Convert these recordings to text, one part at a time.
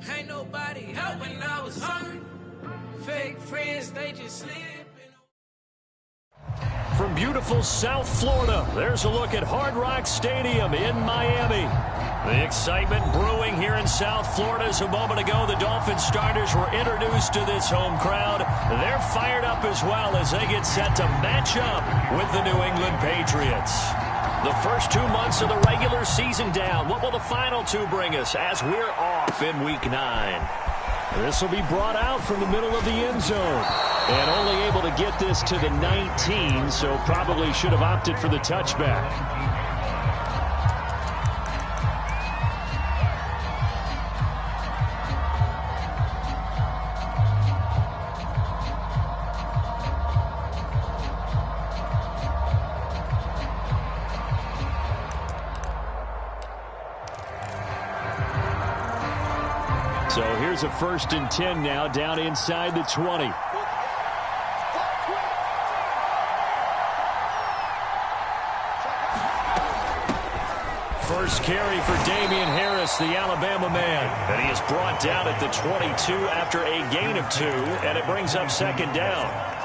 Ain't nobody help when I was hungry. Fake friends, they just sleeping. From beautiful South Florida, there's a look at Hard Rock Stadium in Miami. The excitement brewing here in South Florida as a moment ago the Dolphins starters were introduced to this home crowd. They're fired up as well as they get set to match up with the New England Patriots. The first 2 months of the regular season down. What will the final two bring us as we're off in Week 9? This will be brought out from the middle of the end zone. And only able to get this to the 19, so probably should have opted for the touchback. So here's a 1st and 10 now down inside the 20. First carry for Damian Harris, the Alabama man. And he is brought down at the 22 after a gain of 2, and it brings up 2nd down.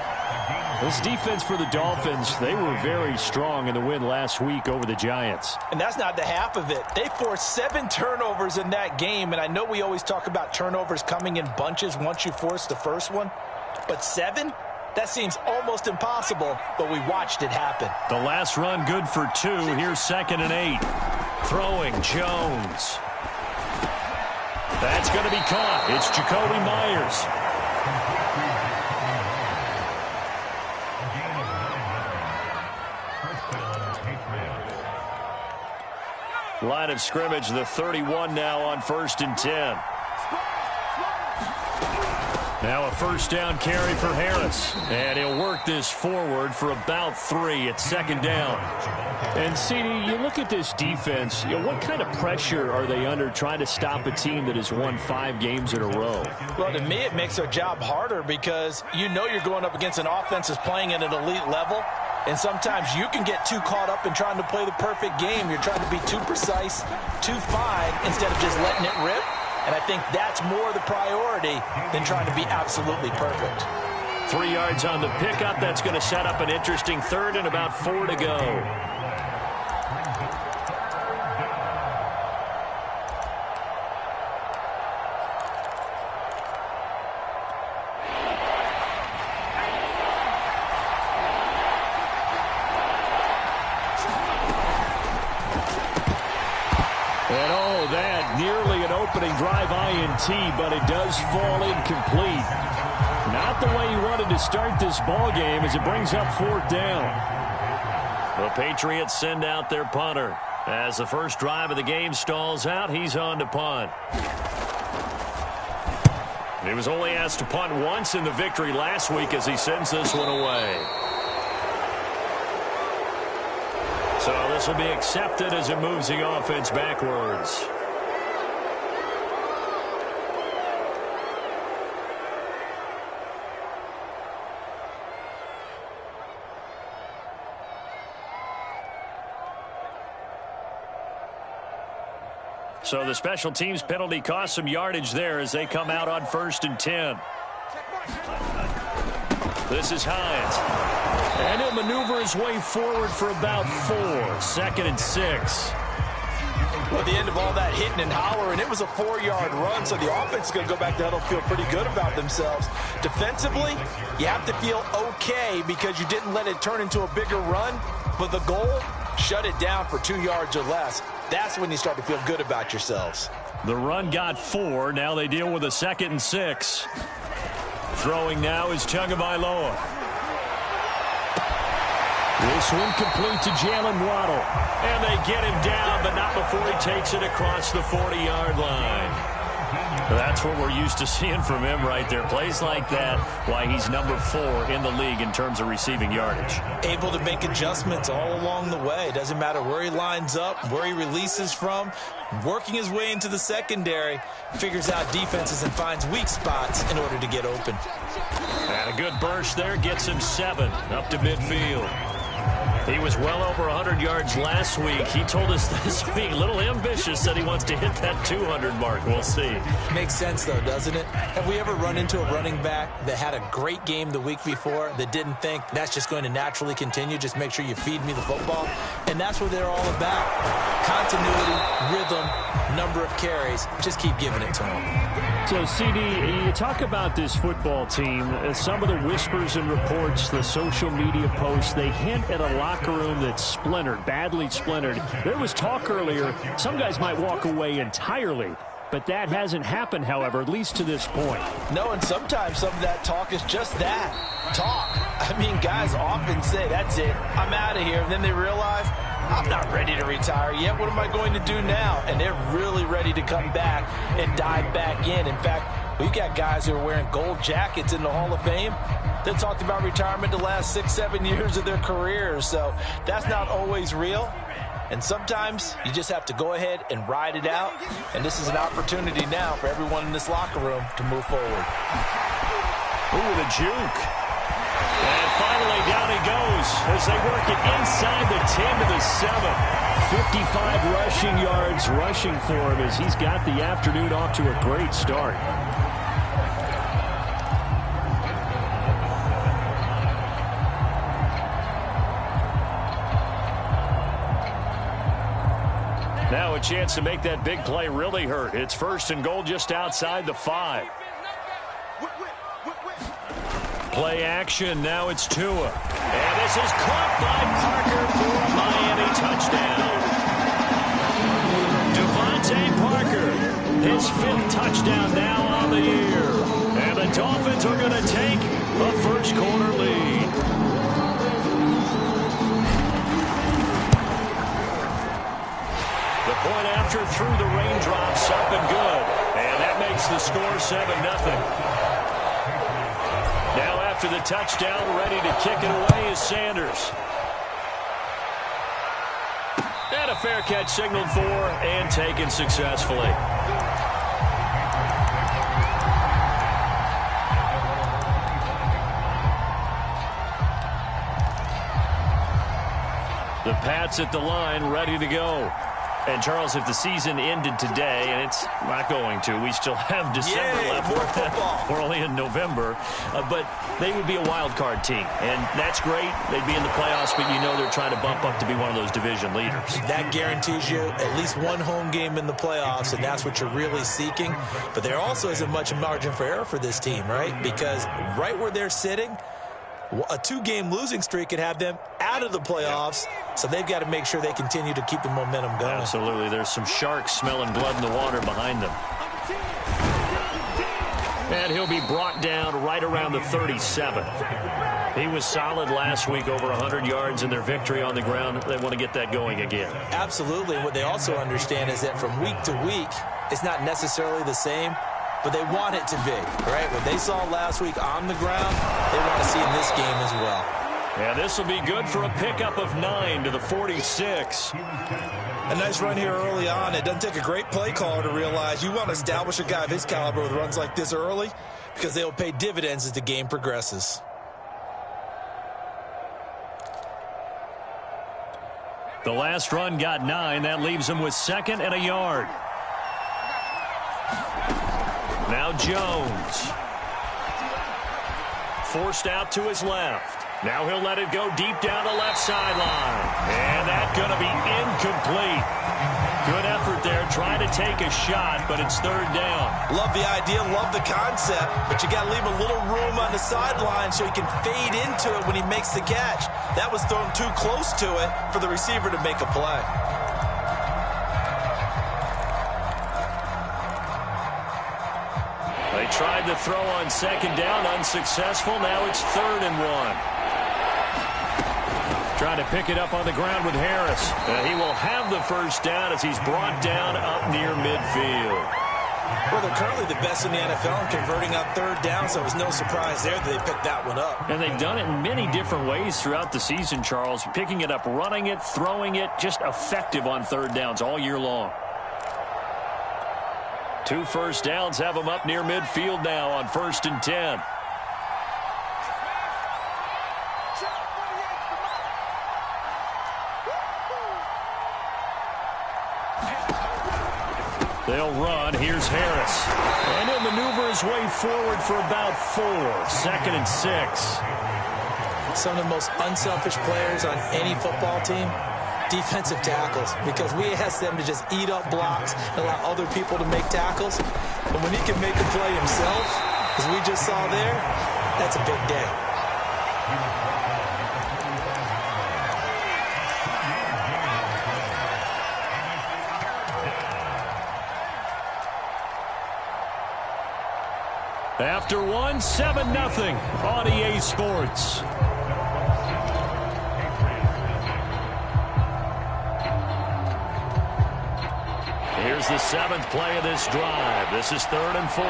This defense for the Dolphins, they were very strong in the win last week over the Giants. And that's not the half of it. They forced 7 turnovers in that game, and I know we always talk about turnovers coming in bunches once you force the first one, but 7? That seems almost impossible, but we watched it happen. The last run good for 2. Here's 2nd and 8. Throwing Jones. That's going to be caught. It's Jacoby Myers. Line of scrimmage, the 31 now on 1st and 10. Now a 1st down carry for Harris. And he'll work this forward for about 3 at 2nd down. And, CD, you look at this defense, what kind of pressure are they under trying to stop a team that has won 5 games in a row? Well, to me, it makes their job harder because you know you're going up against an offense that's playing at an elite level. And sometimes you can get too caught up in trying to play the perfect game. You're trying to be too precise, too fine, instead of just letting it rip. And I think that's more the priority than trying to be absolutely perfect. 3 yards on the pickup. That's going to set up an interesting 3rd and about 4 to go. Drive INT, but it does fall incomplete. Not the way you wanted to start this ball game as it brings up 4th down. The Patriots send out their punter. As the first drive of the game stalls out, he's on to punt. He was only asked to punt once in the victory last week as he sends this one away. So this will be accepted as it moves the offense backwards. So the special teams penalty cost some yardage there as they come out on 1st and 10. This is Hines. And he'll maneuver his way forward for about 4. 2nd and 6. Well, at the end of all that hitting and hollering, it was a 4-yard run, so the offense is going to go back to huddle, feel pretty good about themselves. Defensively, you have to feel okay because you didn't let it turn into a bigger run, but the goal, shut it down for 2 yards or less. That's when you start to feel good about yourselves. The run got 4. Now they deal with a 2nd and 6. Throwing now is Tagovailoa. This one complete to Jalen Waddle. And they get him down, but not before he takes it across the 40-yard line. That's what we're used to seeing from him right there. Plays like that, why he's number 4 in the league in terms of receiving yardage. Able to make adjustments all along the way. Doesn't matter where he lines up, where he releases from. Working his way into the secondary, figures out defenses and finds weak spots in order to get open. And a good burst there gets him 7 up to midfield. He was well over 100 yards last week. He told us this week, a little ambitious, said he wants to hit that 200 mark. We'll see. Makes sense, though, doesn't it? Have we ever run into a running back that had a great game the week before that didn't think that's just going to naturally continue? Just make sure you feed me the football. And that's what they're all about. Continuity, rhythm, number of carries. Just keep giving it to them. So, CD, you talk about this football team. Some of the whispers and reports, the social media posts, they hint at a locker room that's splintered, badly splintered. There was talk earlier, some guys might walk away entirely. But that hasn't happened, however, at least to this point. No, and sometimes some of that talk is just that, talk. I mean, guys often say, that's it, I'm out of here. And then they realize, I'm not ready to retire yet. What am I going to do now? And they're really ready to come back and dive back in. In fact, we've got guys who are wearing gold jackets in the Hall of Fame that talked about retirement the last 6-7 years of their careers. So that's not always real. And sometimes you just have to go ahead and ride it out. And this is an opportunity now for everyone in this locker room to move forward. Ooh, the juke. And finally, down he goes as they work it inside the 10 to the 7. 55 rushing yards rushing for him as he's got the afternoon off to a great start. Now a chance to make that big play really hurt. It's 1st and goal just outside the 5. Play action. Now it's Tua. And this is caught by Parker for a Miami touchdown. Devontae Parker, his 5th touchdown now on the year. And the Dolphins are going to take a first-quarter lead. The point after through the raindrops up and good. And that makes the score 7-0. Now after the touchdown, ready to kick it away is Sanders. And a fair catch signaled for and taken successfully. The Pats at the line, ready to go. And, Charles, if the season ended today, and it's not going to, we still have December left. More football. We're only in November. But they would be a wild card team. And that's great. They'd be in the playoffs, but you know they're trying to bump up to be one of those division leaders. That guarantees you at least one home game in the playoffs, and that's what you're really seeking. But there also isn't much margin for error for this team, right? Because right where they're sitting, a 2-game losing streak could have them out of the playoffs, so they've got to make sure they continue to keep the momentum going. Absolutely. There's some sharks smelling blood in the water behind them. And he'll be brought down right around the 37. He was solid last week, over 100 yards in their victory on the ground. They want to get that going again. Absolutely. What they also understand is that from week to week, it's not necessarily the same, but they want it to be, right? What they saw last week on the ground, they want to see in this game as well. And this will be good for a pickup of 9 to the 46. A nice run here early on. It doesn't take a great play caller to realize you want to establish a guy of his caliber with runs like this early because they will pay dividends as the game progresses. The last run got 9. That leaves him with 2nd and a yard. Now Jones. Forced out to his left. Now he'll let it go deep down the left sideline. And that's going to be incomplete. Good effort there, trying to take a shot, but it's 3rd down. Love the idea, love the concept, but you got to leave a little room on the sideline so he can fade into it when he makes the catch. That was thrown too close to it for the receiver to make a play. They tried to throw on 2nd down, unsuccessful. Now it's 3rd and 1. Trying to pick it up on the ground with Harris. He will have the 1st down as he's brought down up near midfield. Well, they're currently the best in the NFL in converting on 3rd down, so it was no surprise there that they picked that one up. And they've done it in many different ways throughout the season, Charles. Picking it up, running it, throwing it, just effective on 3rd downs all year long. 2 1st downs have them up near midfield now on 1st and 10. They'll run. Here's Harris. And he'll maneuver his way forward for about 4. 2nd and 6. Some of the most unselfish players on any football team, defensive tackles, because we ask them to just eat up blocks and allow other people to make tackles. But when he can make a play himself, as we just saw there, that's a big day. After 1, 7-0 on EA Sports. Here's the 7th play of this drive. This is 3rd and 4.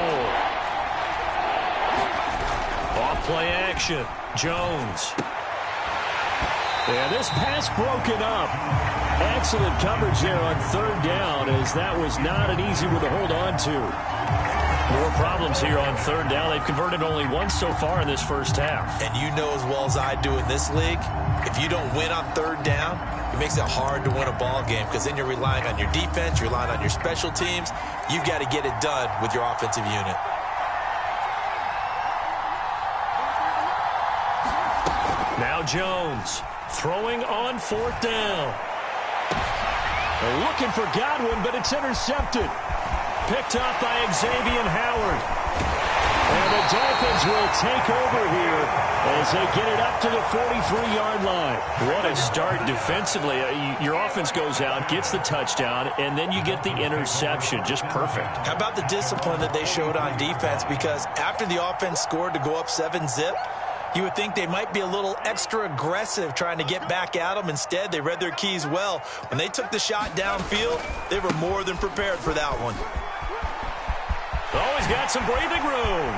Off play action. Jones. And this pass broken up. Excellent coverage there on 3rd down, as that was not an easy one to hold on to. More problems here on 3rd down. They've converted only once so far in this first half. And you know as well as I do in this league, if you don't win on 3rd down, it makes it hard to win a ball game, because then you're relying on your defense, you're relying on your special teams. You've got to get it done with your offensive unit. Now Jones throwing on 4th down. They're looking for Godwin, but it's intercepted. Picked up by Xavier Howard. And the Dolphins will take over here as they get it up to the 43-yard line. What a start defensively. Your offense goes out, gets the touchdown, and then you get the interception. Just perfect. How about the discipline that they showed on defense? Because after the offense scored to go up 7-zip, you would think they might be a little extra aggressive trying to get back at them. Instead, they read their keys well. When they took the shot downfield, they were more than prepared for that one. Oh, he's got some breathing room.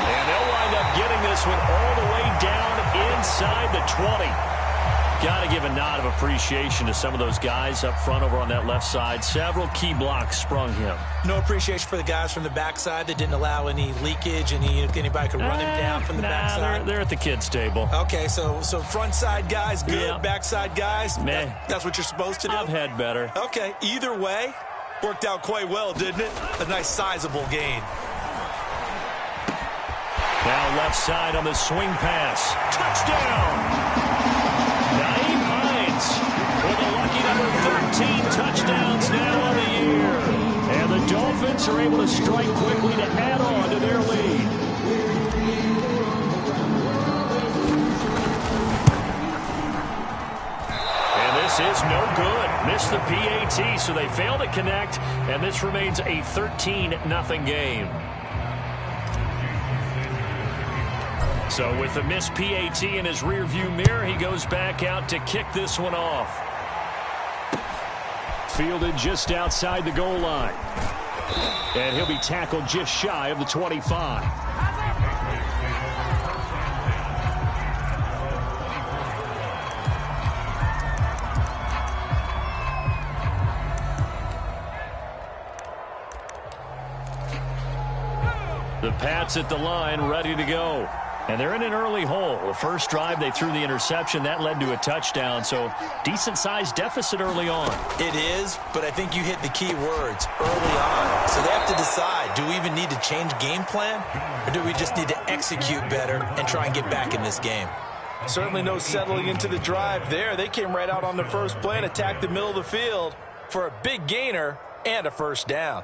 And they'll wind up getting this one all the way down inside the 20. Got to give a nod of appreciation to some of those guys up front over on that left side. Several key blocks sprung him. No appreciation for the guys from the backside that didn't allow any leakage, and anybody could run him down from the backside. They're at the kids' table. Okay, so front side guys, good. Yeah. Backside guys, meh. That's what you're supposed to do? I've had better. Okay, either way, worked out quite well, didn't it? A nice sizable gain. Now left side on the swing pass. Touchdown! Naeem Hines with a lucky number 13 touchdowns now on the year. And the Dolphins are able to strike quickly to add on to their lead. And this is no good. Missed the PAT, so they fail to connect, and this remains a 13-0 game. So with the missed PAT in his rearview mirror, he goes back out to kick this one off. Fielded just outside the goal line. And he'll be tackled just shy of the 25. The Pats at the line, ready to go. And they're in an early hole. The first drive, they threw the interception. That led to a touchdown, so decent-sized deficit early on. It is, but I think you hit the key words, early on. So they have to decide, do we even need to change game plan, or do we just need to execute better and try and get back in this game? Certainly no settling into the drive there. They came right out on the first play and attacked the middle of the field for a big gainer and a first down.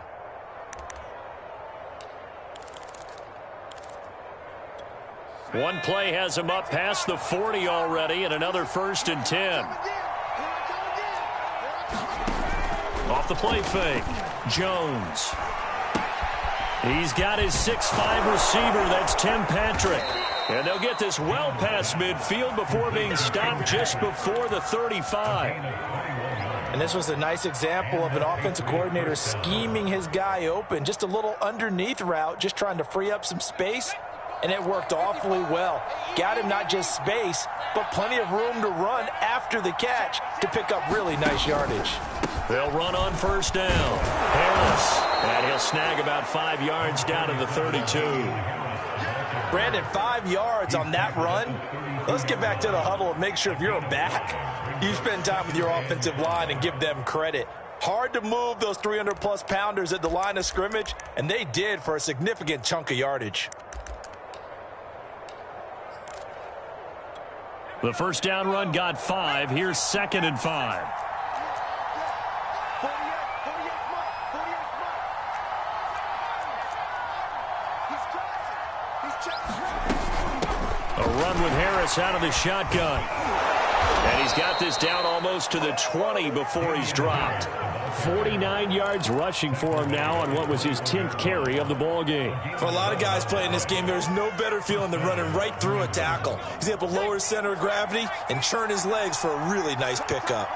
One play has him up past the 40 already, and another 1st and 10. Off the play fake, Jones. He's got his 6'5" receiver, that's Tim Patrick. And they'll get this well past midfield before being stopped just before the 35. And this was a nice example of an offensive coordinator scheming his guy open. Just a little underneath route, just trying to free up some space. And it worked awfully well. Got him not just space, but plenty of room to run after the catch to pick up really nice yardage. They'll run on first down. Harris. And he'll snag about 5 yards down to the 32. Brandon, 5 yards on that run. Let's get back to the huddle and make sure if you're a back, you spend time with your offensive line and give them credit. Hard to move those 300-plus pounders at the line of scrimmage, and they did for a significant chunk of yardage. The first down run got 5. Here's 2nd and 5. A run with Harris out of the shotgun. And he's got this down almost to the 20 before he's dropped. 49 yards rushing for him now on what was his 10th carry of the ball game. For a lot of guys playing this game, there's no better feeling than running right through a tackle. He's able to lower his center of gravity and churn his legs for a really nice pickup.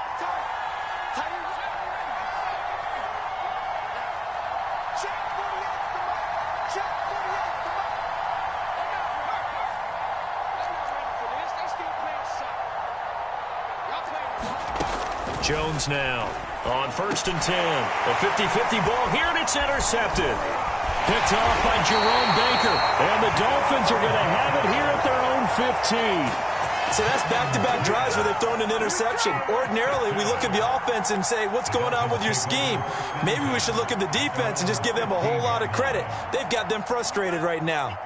Jones now on 1st and 10. A 50-50 ball here, and it's intercepted. Picked off by Jerome Baker, and the Dolphins are going to have it here at their own 15. So that's back-to-back drives where they've thrown an interception. Ordinarily, we look at the offense and say, what's going on with your scheme? Maybe we should look at the defense and just give them a whole lot of credit. They've got them frustrated right now.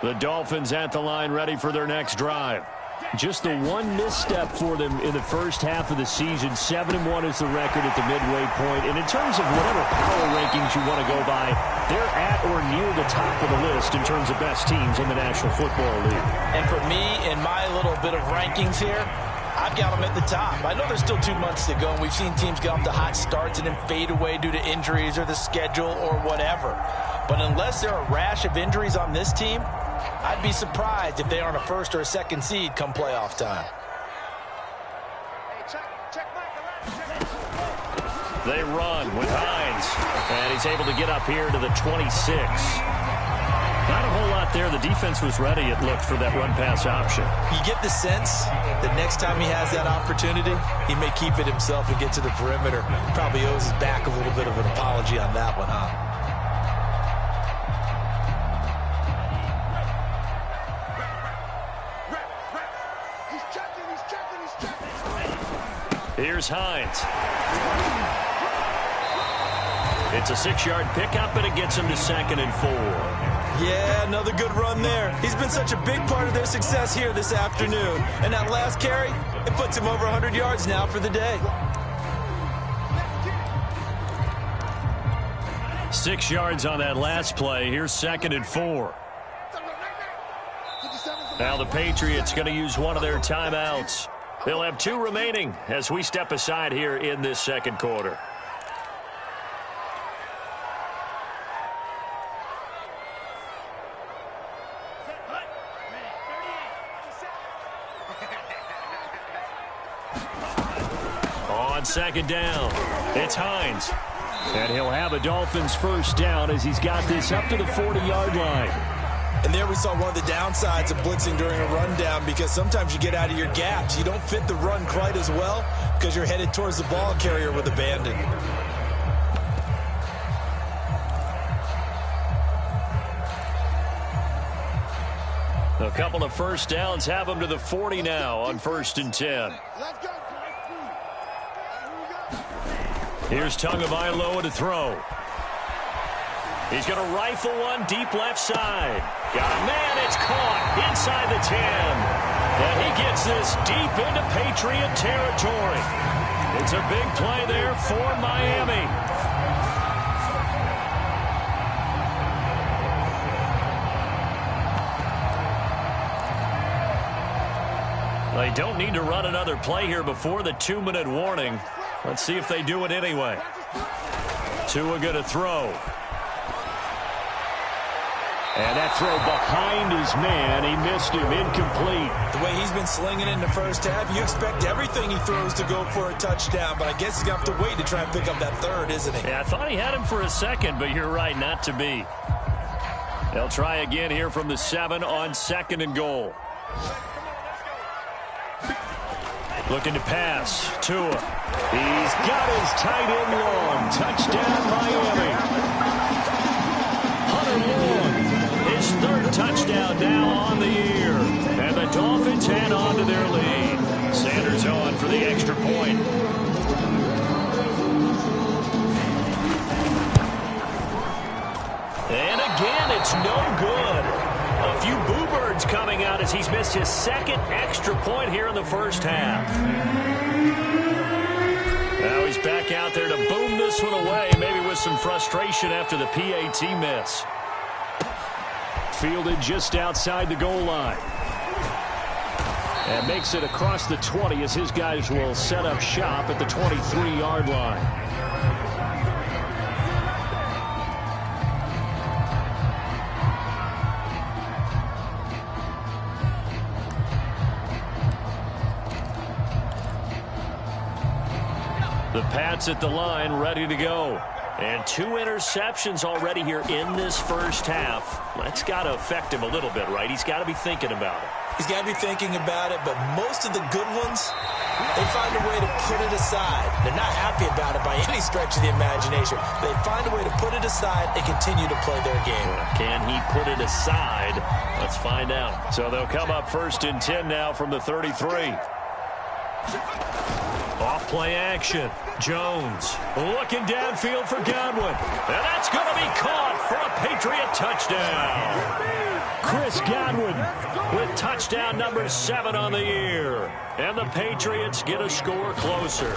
The Dolphins at the line ready for their next drive. Just the one misstep for them in the first half of the season. 7-1 is the record at the midway point. And in terms of whatever power rankings you want to go by, they're at or near the top of the list in terms of best teams in the National Football League. And for me, in my little bit of rankings here, I've got them at the top. I know there's still 2 months to go, and we've seen teams get off to hot starts and then fade away due to injuries or the schedule or whatever. But unless there are a rash of injuries on this team, I'd be surprised if they aren't a 1st or a 2nd seed come playoff time. They run with Hines, and he's able to get up here to the 26. Not a whole lot there. The defense was ready, it looked, for that run-pass option. You get the sense that next time he has that opportunity, he may keep it himself and get to the perimeter. Probably owes his back a little bit of an apology on that one, huh? Here's Hines. It's a 6-yard pickup, and it gets him to 2nd and 4. Yeah, another good run there. He's been such a big part of their success here this afternoon. And that last carry, it puts him over 100 yards now for the day. 6 yards on that last play. Here's 2nd and 4. Now the Patriots going to use one of their timeouts. They'll have 2 remaining as we step aside here in this second quarter. On 2nd down, it's Hines. And he'll have a Dolphins 1st down as he's got this up to the 40-yard line. And there we saw one of the downsides of blitzing during a rundown, because sometimes you get out of your gaps. You don't fit the run quite as well because you're headed towards the ball carrier with abandon. A couple of 1st downs have him to the 40 now on 1st and 10. Here's Tagovailoa to throw. He's going to rifle one deep left side. Got a man, it's caught inside the 10. And he gets this deep into Patriot territory. It's a big play there for Miami. They don't need to run another play here before the 2-minute warning. Let's see if they do it anyway. Tua going to throw. And that throw behind his man, he missed him, incomplete. The way he's been slinging it in the first half, you expect everything he throws to go for a touchdown, but I guess he's going to have to wait to try and pick up that 3rd, isn't he? Yeah, I thought he had him for a second, but you're right, not to be. They'll try again here from the 7 on 2nd and goal. Looking to pass. Tua. He's got his tight end long. Touchdown, Miami. Hunter Long. His 3rd touchdown now on the year. And the Dolphins head on to their lead. Sanders on for the extra point. again. It's no good. A few boo birds coming out as he's missed his second extra point here in the first half. Now he's back out there to boom this one away, maybe with some frustration after the PAT miss. Fielded just outside the goal line. And makes it across the 20 as his guys will set up shop at the 23-yard line. The Pats at the line, ready to go. And 2 interceptions already here in this first half. That's got to affect him a little bit, right? He's got to be thinking about it. He's got to be thinking about it, but most of the good ones, they find a way to put it aside. They're not happy about it by any stretch of the imagination. They find a way to put it aside and continue to play their game. Can he put it aside? Let's find out. So they'll come up 1st and 10 now from the 33. Off play action. Jones looking downfield for Godwin. And that's going to be caught for a Patriot touchdown. Chris Godwin with touchdown number 7 on the year. And the Patriots get a score closer.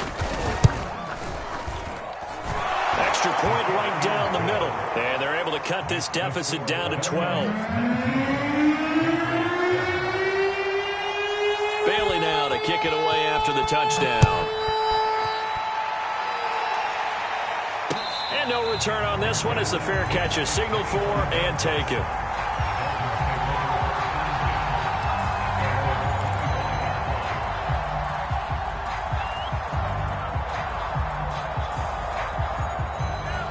Extra point right down the middle. And they're able to cut this deficit down to 12. Bailey now to kick it away after the touchdown. And no return on this one as the fair catch is signaled for and taken.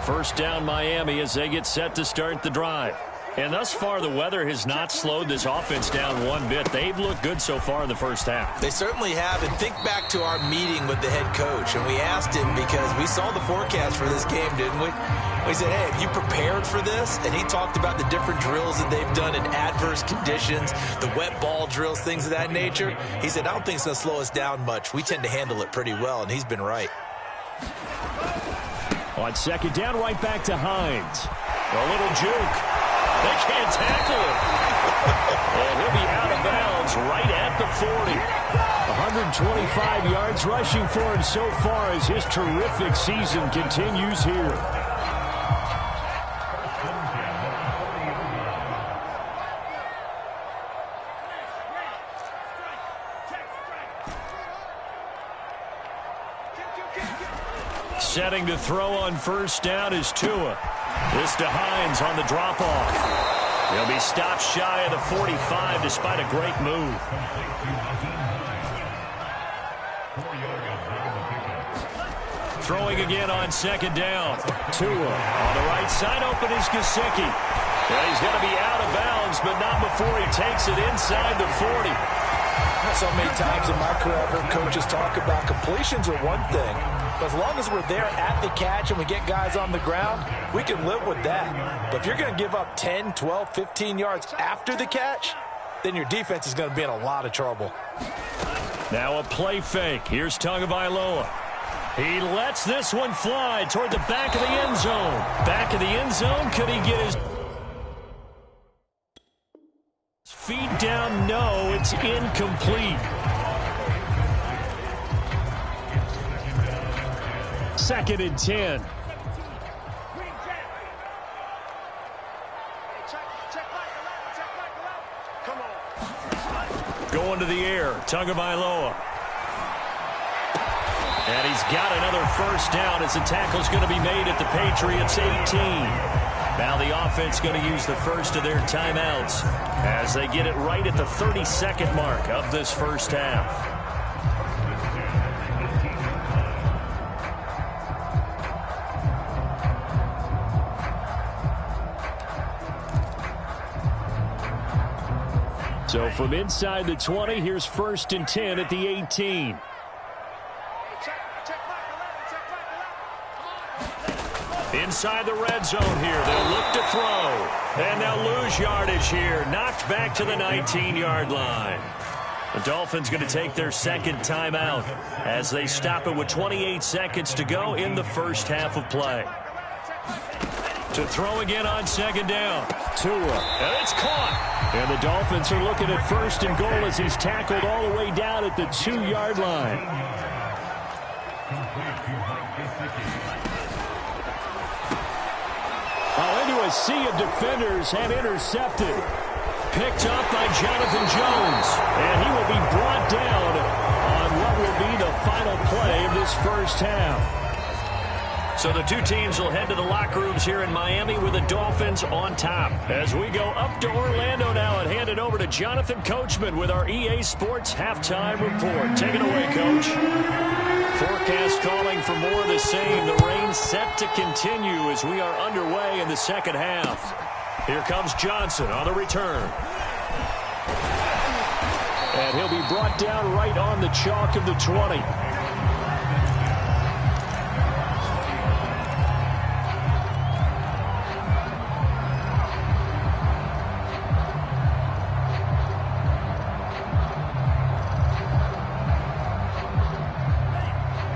First down Miami as they get set to start the drive. And thus far, the weather has not slowed this offense down one bit. They've looked good so far in the first half. They certainly have. And think back to our meeting with the head coach. And we asked him because we saw the forecast for this game, didn't we? We said, hey, have you prepared for this? And he talked about the different drills that they've done in adverse conditions, the wet ball drills, things of that nature. He said, I don't think it's going to slow us down much. We tend to handle it pretty well, and he's been right. On second down, right back to Hines. A little juke. They can't tackle him. And he'll be out of bounds right at the 40. 125 yards rushing for him so far as his terrific season continues here. Setting to throw on first down is Tua. This to Hines on the drop-off. He'll be stopped shy of the 45 despite a great move. Throwing again on second down. Tua on the right side, open is Gesicki. And he's going to be out of bounds, but not before he takes it inside the 40. So many times in my career, I've heard coaches talk about completions are one thing. But as long as we're there at the catch and we get guys on the ground, we can live with that. But if you're going to give up 10, 12, 15 yards after the catch, then your defense is going to be in a lot of trouble. Now a play fake. Here's Tagovailoa. He lets this one fly toward the back of the end zone. Back of the end zone. Could he get his feet down? No, it's incomplete. Second and 10. Going to the air, Tagovailoa. And he's got another first down as the tackle's going to be made at the Patriots 18. Now the offense going to use the first of their timeouts as they get it right at the 30-second mark of this first half. So from inside the 20, here's first and 10 at the 18. Inside the red zone here. They'll look to throw. And they'll lose yardage here. Knocked back to the 19-yard line. The Dolphins going to take their second timeout as they stop it with 28 seconds to go in the first half of play. To throw again on second down. Tua. And it's caught. And the Dolphins are looking at first and goal as he's tackled all the way down at the 2-yard line. Into a sea of defenders and intercepted. Picked up by Jonathan Jones. And he will be brought down on what will be the final play of this first half. So the two teams will head to the locker rooms here in Miami with the Dolphins on top. As we go up to Orlando now and hand it over to Jonathan Coachman with our EA Sports Halftime Report. Take it away, Coach. Forecast calling for more of the same. The rain set to continue as we are underway in the second half. Here comes Johnson on the return. And he'll be brought down right on the chalk of the 20.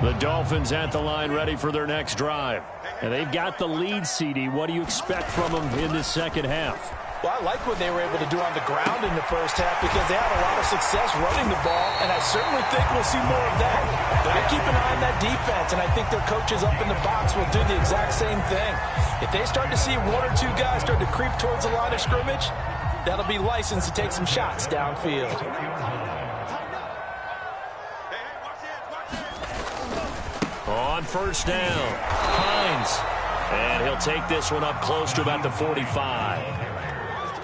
The Dolphins at the line ready for their next drive. And they've got the lead, CD. What do you expect from them in the second half? Well, I like what they were able to do on the ground in the first half because they had a lot of success running the ball, and I certainly think we'll see more of that. But I keep an eye on that defense, and I think their coaches up in the box will do the exact same thing. If they start to see one or two guys start to creep towards the line of scrimmage, that'll be licensed to take some shots downfield. On first down, Hines. And he'll take this one up close to about the 45.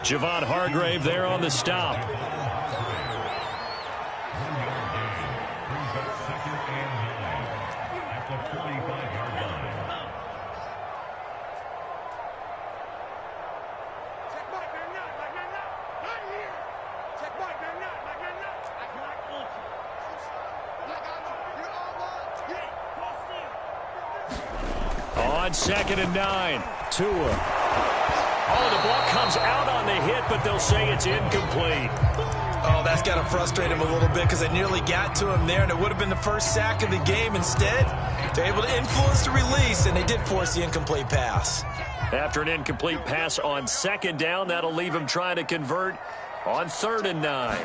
Javon Hargrave there on the stop. On 2nd and 9, Tua. Oh, the ball comes out on the hit, but they'll say it's incomplete. Oh, that's got to frustrate him a little bit because they nearly got to him there, and it would have been the first sack of the game. Instead, they're able to influence the release, and they did force the incomplete pass. After an incomplete pass on 2nd down, that'll leave him trying to convert on 3rd and 9.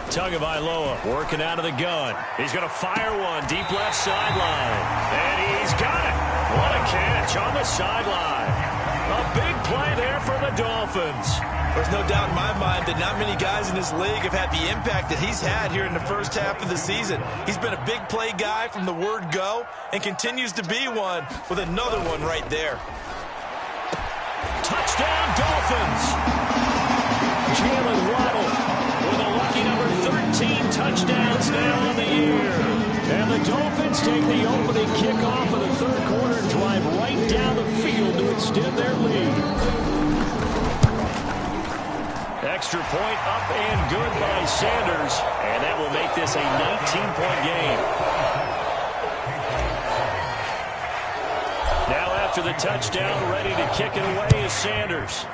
Tagovailoa working out of the gun. He's going to fire one deep left sideline. And he's got it. What a catch on the sideline. A big play there for the Dolphins. There's no doubt in my mind that not many guys in this league have had the impact that he's had here in the first half of the season. He's been a big play guy from the word go and continues to be one with another one right there. Touchdown, Dolphins. Jalen Waddle with a lucky number 13 touchdowns now on the year. And the Dolphins take the opening kickoff of the third quarter and drive right down the field to extend their lead. Extra point up and good by Sanders. And that will make this a 19-point game. Now after the touchdown, ready to kick it away is Sanders.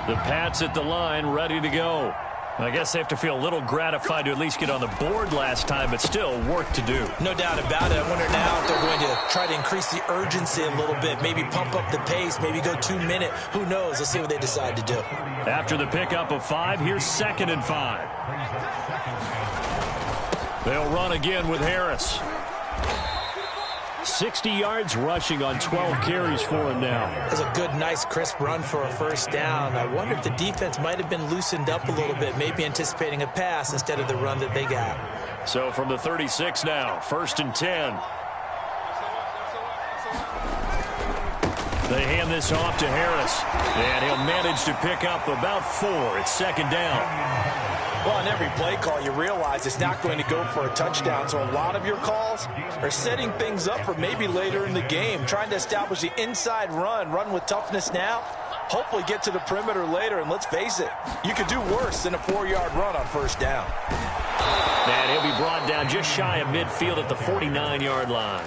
The Pats at the line, ready to go. I guess they have to feel a little gratified to at least get on the board last time, but still work to do. No doubt about it. I wonder now if they're going to try to increase the urgency a little bit, maybe pump up the pace, maybe go 2-minute. Who knows? Let's see what they decide to do. After the pickup of 5, here's 2nd and 5. They'll run again with Harris. 60 yards rushing on 12 carries for him now. That's a good, nice, crisp run for a first down. I wonder if the defense might have been loosened up a little bit, maybe anticipating a pass instead of the run that they got. So from the 36 now, 1st and 10. They hand this off to Harris, and he'll manage to pick up about 4. It's 2nd down. Well, on every play call, you realize it's not going to go for a touchdown, so a lot of your calls are setting things up for maybe later in the game, trying to establish the inside run with toughness now, Hopefully get to the perimeter later, and let's face it, you could do worse than a 4-yard run on first down. And he'll be brought down just shy of midfield at the 49-yard line.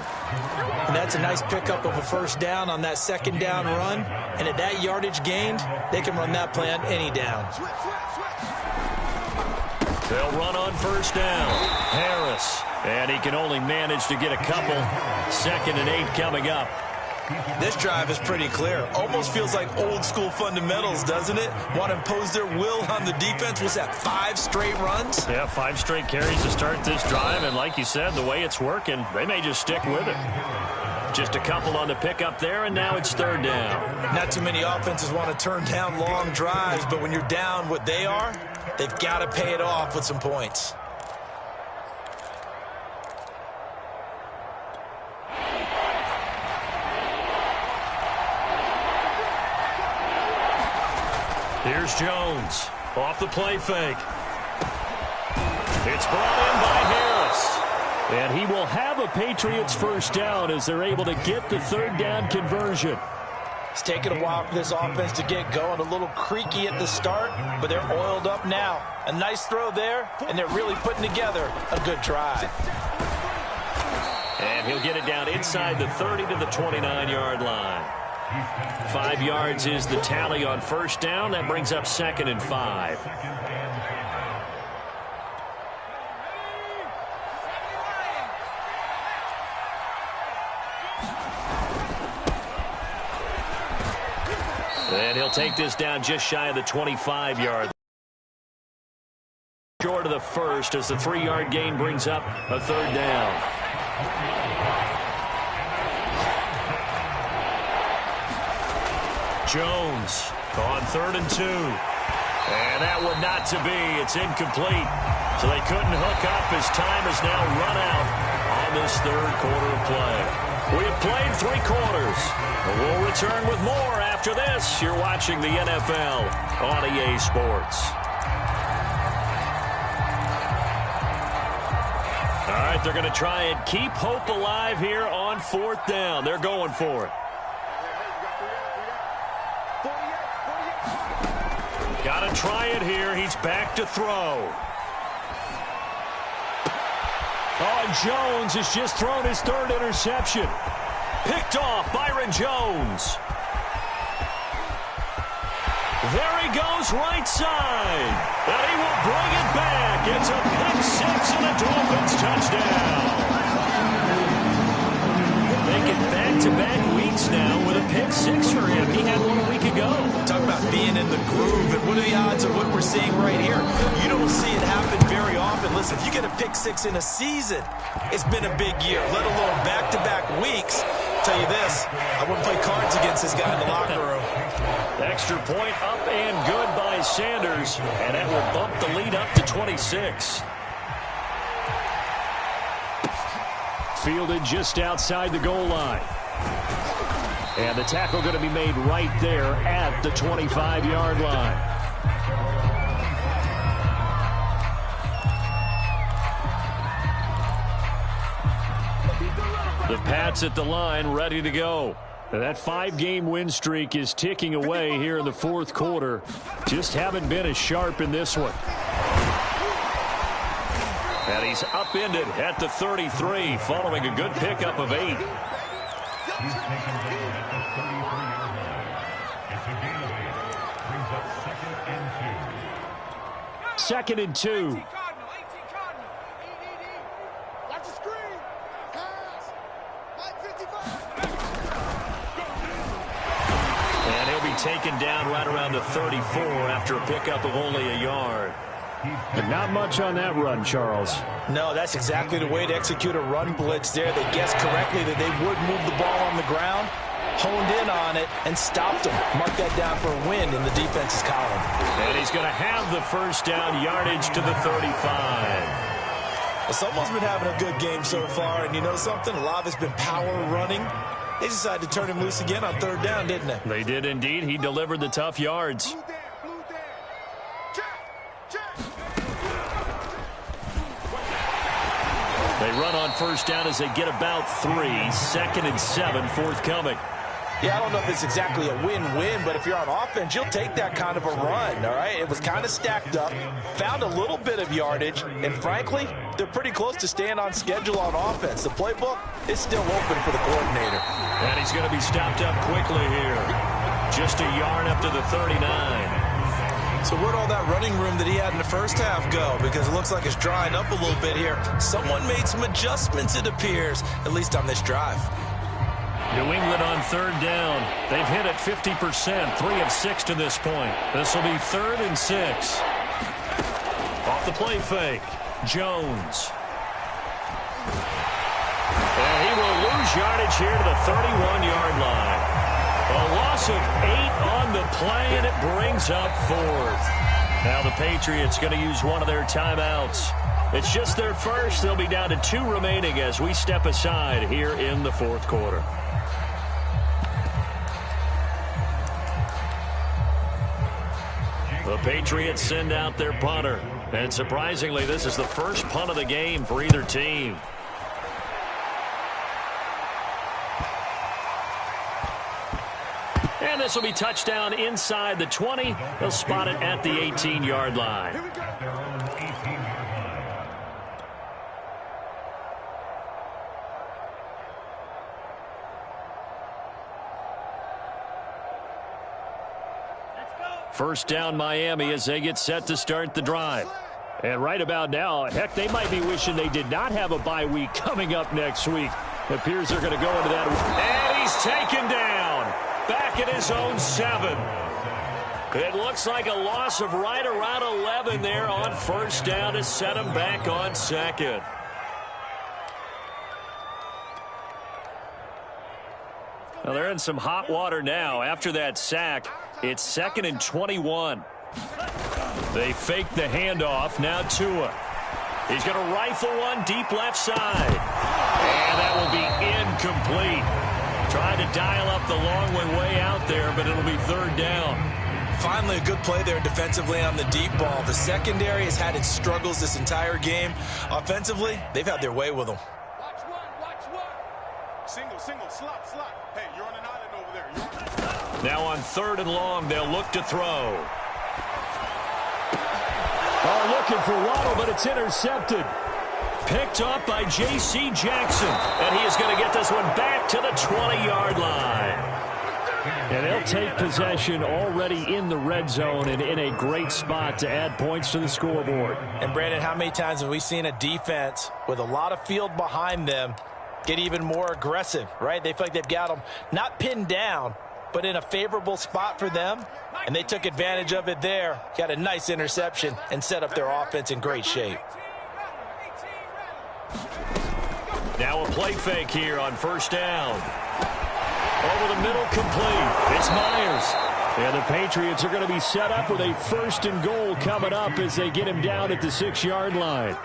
And that's a nice pickup of a first down on that second down run. And at that yardage gained, they can run that play on any down. They'll run on first down. Harris. And he can only manage to get a couple. 2nd and 8 coming up. This drive is pretty clear. Almost feels like old school fundamentals, doesn't it? Want to impose their will on the defense. Was that 5 straight runs? Yeah, 5 straight carries to start this drive. And like you said, the way it's working, they may just stick with it. Just a couple on the pickup there, and now it's 3rd down. Not too many offenses want to turn down long drives, but when you're down what they are, they've got to pay it off with some points. Here's Jones. Off the play fake. It's brought in by Harris. And he will have a Patriots first down as they're able to get the 3rd down conversion. It's taken a while for this offense to get going. A little creaky at the start, but they're oiled up now. A nice throw there, and they're really putting together a good drive. And he'll get it down inside the 30 to the 29-yard line. 5 yards is the tally on first down. That brings up 2nd and 5. And he'll take this down just shy of the 25-yard. Short of the first as the 3-yard gain brings up a 3rd down. Jones on 3rd and 2. And that one not to be. It's incomplete. So they couldn't hook up as time is now run out on this 3rd quarter of play. We have played 3 quarters. We'll return with more after this. You're watching the NFL on EA Sports. All right, they're going to try and keep hope alive here on 4th down. They're going for it. Got to try it here. He's back to throw. Oh, and Jones has just thrown his 3rd interception. Picked off Byron Jones. There he goes right side. And he will bring it back. It's a pick 6 and a Dolphins touchdown. Making back-to-back weeks now with a pick 6 for him. He had one a week ago. Talk about being in the groove, and what are the odds of what we're seeing right here? You don't see it happen very often. Listen, if you get a pick 6 in a season, it's been a big year, let alone back-to-back weeks. Tell you this, I wouldn't play cards against this guy in the locker room. Extra point up and good by Sanders, and that will bump the lead up to 26. Fielded just outside the goal line. And the tackle going to be made right there at the 25-yard line. The Pats at the line, ready to go. And that 5-game win streak is ticking away here in the 4th quarter. Just haven't been as sharp in this one. And he's upended at the 33 following a good pickup of 8. Second and 2. And he'll be taken down right around the 34 after a pickup of only a yard. But not much on that run, Charles. No, that's exactly the way to execute a run blitz there. They guessed correctly that they would move the ball on the ground, honed in on it, and stopped them. Mark that down for a win in the defense's column. And he's going to have the first down, yardage to the 35. Well, someone's been having a good game so far, and you know something? A lot of it's been power running. They decided to turn him loose again on 3rd down, didn't they? They did indeed. He delivered the tough yards. They run on first down as they get about 3. 2nd and 7 forthcoming. Yeah, I don't know if it's exactly a win-win, but if you're on offense, you'll take that kind of a run, all right? It was kind of stacked up, found a little bit of yardage, and frankly, they're pretty close to staying on schedule on offense. The playbook is still open for the coordinator. And he's going to be stopped up quickly here. Just a yard up to the 39. So where'd all that running room that he had in the first half go? Because it looks like it's drying up a little bit here. Someone made some adjustments, it appears, at least on this drive. New England on third down. They've hit it 50%, 3 of 6 to this point. This will be 3rd and 6. Off the play fake, Jones. And he will lose yardage here to the 31-yard line. A loss of 8 on the play, and it brings up 4th. Now the Patriots going to use one of their timeouts. It's just their first. They'll be down to 2 remaining as we step aside here in the 4th quarter. The Patriots send out their punter. And surprisingly, this is the first punt of the game for either team. And this will be touchdown inside the 20. They'll spot it at the 18-yard line. First down Miami as they get set to start the drive. And right about now, heck, they might be wishing they did not have a bye week coming up next week. It appears they're going to go into that. And he's taken down. Back at his own 7. It looks like a loss of right around 11 there on first down to set him back on 2nd. Well, they're in some hot water now. After that sack, it's 2nd and 21. They fake the handoff. Now Tua. He's going to rifle one deep left side. And that will be incomplete. Trying to dial up the long one way out there, but it'll be 3rd down. Finally, a good play there defensively on the deep ball. The secondary has had its struggles this entire game. Offensively, they've had their way with them. Watch one. Single, slot. Hey, you're on an island over there. Now on 3rd and long, they'll look to throw. Oh, looking for Waddle, but it's intercepted. Picked up by J.C. Jackson. And he is going to get this one back to the 20-yard line. And they'll take possession already in the red zone and in a great spot to add points to the scoreboard. And, Brandon, how many times have we seen a defense with a lot of field behind them get even more aggressive, right? They feel like they've got them not pinned down, but in a favorable spot for them. And they took advantage of it there. Got a nice interception and set up their offense in great shape. Now a play fake here on first down. Over the middle, complete. It's Myers. And the Patriots are going to be set up with a 1st and goal coming up as they get him down at the 6-yard line.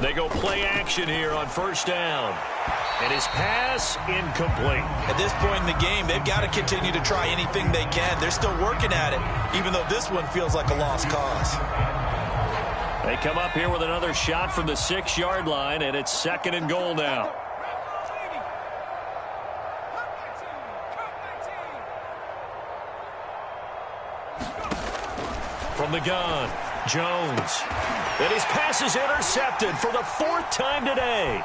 They go play action here on first down. And his pass incomplete. At this point in the game, they've got to continue to try anything they can. They're still working at it, even though this one feels like a lost cause. They come up here with another shot from the 6-yard line, and it's 2nd and goal now. From the gun, Jones. And his pass is intercepted for the 4th time today.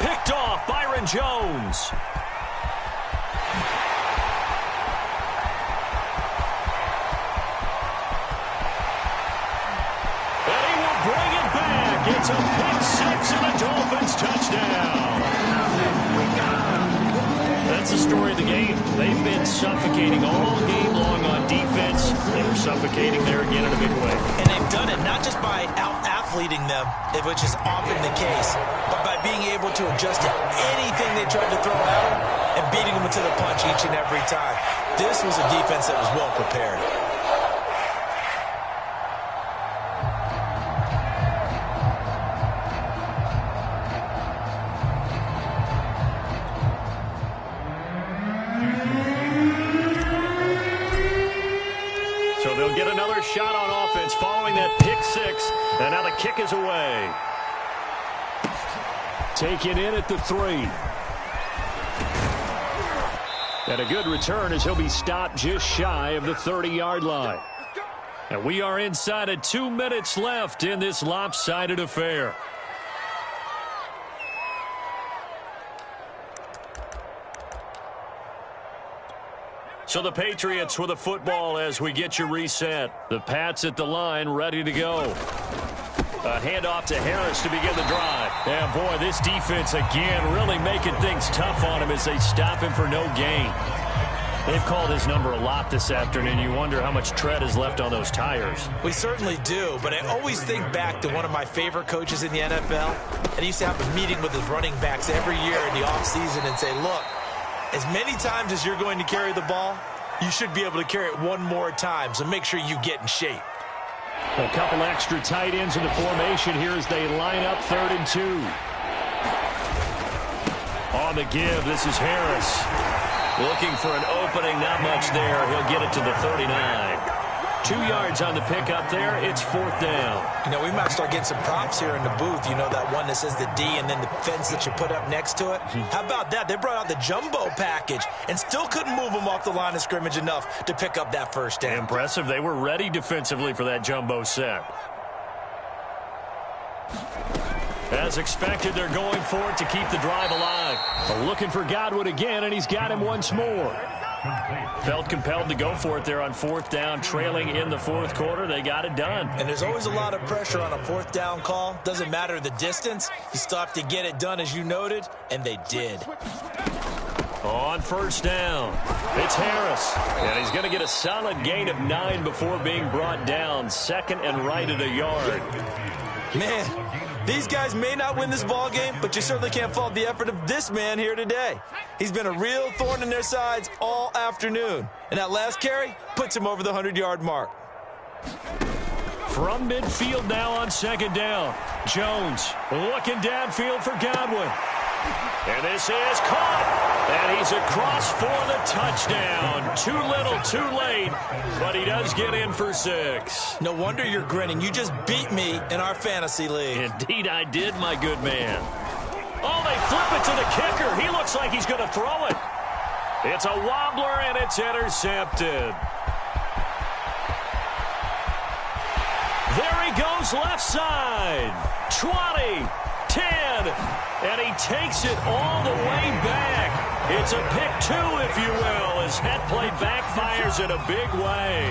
Picked off Byron Jones. And he will bring it back. It's a pick 6 and a Dolphins touchdown. That's the story of the game. They've been suffocating all game long on defense. They were suffocating there again in a big way. And they've done it not just by out-athleting them, which is often the case, but by being able to adjust to anything they tried to throw at them and beating them to the punch each and every time. This was a defense that was well prepared. So they'll get another shot on offense following that pick 6, and now the kick is away. Taken in at the 3. And a good return as he'll be stopped just shy of the 30-yard line. And we are inside of 2 minutes left in this lopsided affair. So the Patriots with the football as we get you reset. The Pats at the line ready to go. A handoff to Harris to begin the drive. And boy, this defense again really making things tough on him as they stop him for no gain. They've called his number a lot this afternoon. You wonder how much tread is left on those tires. We certainly do, but I always think back to one of my favorite coaches in the NFL. And he used to have a meeting with his running backs every year in the offseason and say, look, as many times as you're going to carry the ball, you should be able to carry it one more time, so make sure you get in shape. A couple extra tight ends in the formation here as they line up 3rd and 2. On the give, this is Harris. Looking for an opening, not much there. He'll get it to the 39. 2 yards on the pickup there. It's 4th down. You know, we might start getting some props here in the booth. You know, that one that says the D and then the fence that you put up next to it. How about that? They brought out the jumbo package and still couldn't move them off the line of scrimmage enough to pick up that first down. Impressive. They were ready defensively for that jumbo set. As expected, they're going for it to keep the drive alive. Looking for Godwin again, and he's got him once more. Felt compelled to go for it there on 4th down, trailing in the 4th quarter. They got it done. And there's always a lot of pressure on a 4th down call. Doesn't matter the distance. You still have to get it done, as you noted, and they did. On 1st down, it's Harris. And he's going to get a solid gain of 9 before being brought down. 2nd and right at a yard. Man, these guys may not win this ball game, but you certainly can't fault the effort of this man here today. He's been a real thorn in their sides all afternoon. And that last carry puts him over the 100-yard mark. From midfield now on 2nd down. Jones looking downfield for Godwin. And this is caught. And he's across for the touchdown. Too little, too late. But he does get in for 6. No wonder you're grinning. You just beat me in our fantasy league. Indeed I did, my good man. Oh, they flip it to the kicker. He looks like he's going to throw it. It's a wobbler, and it's intercepted. There he goes left side. 20, 10, and he takes it all the way back. It's a pick 2, if you will, as that play backfires in a big way.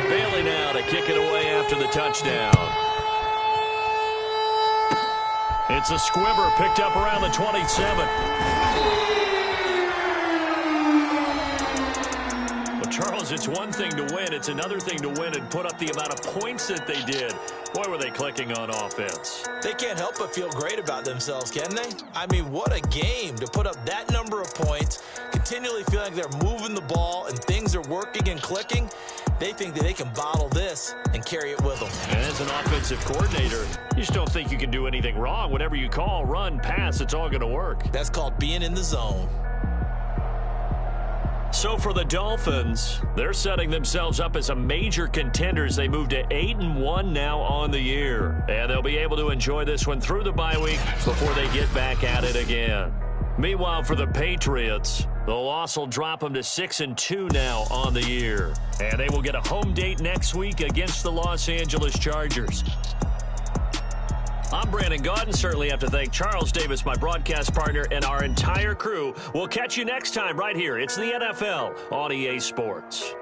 Bailey now to kick it away after the touchdown. It's a squibber picked up around the 27. Charles, it's one thing to win. It's another thing to win and put up the amount of points that they did. Boy, were they clicking on offense. They can't help but feel great about themselves, can they? I mean, what a game to put up that number of points, continually feeling like they're moving the ball and things are working and clicking. They think that they can bottle this and carry it with them. And as an offensive coordinator, you just don't think you can do anything wrong. Whatever you call, run, pass, it's all going to work. That's called being in the zone. So for the Dolphins, they're setting themselves up as a major contender as they move to 8-1 now on the year. And they'll be able to enjoy this one through the bye week before they get back at it again. Meanwhile, for the Patriots, the loss will drop them to 6-2 now on the year. And they will get a home date next week against the Los Angeles Chargers. I'm Brandon Gaudin. Certainly have to thank Charles Davis, my broadcast partner, and our entire crew. We'll catch you next time right here. It's the NFL on EA Sports.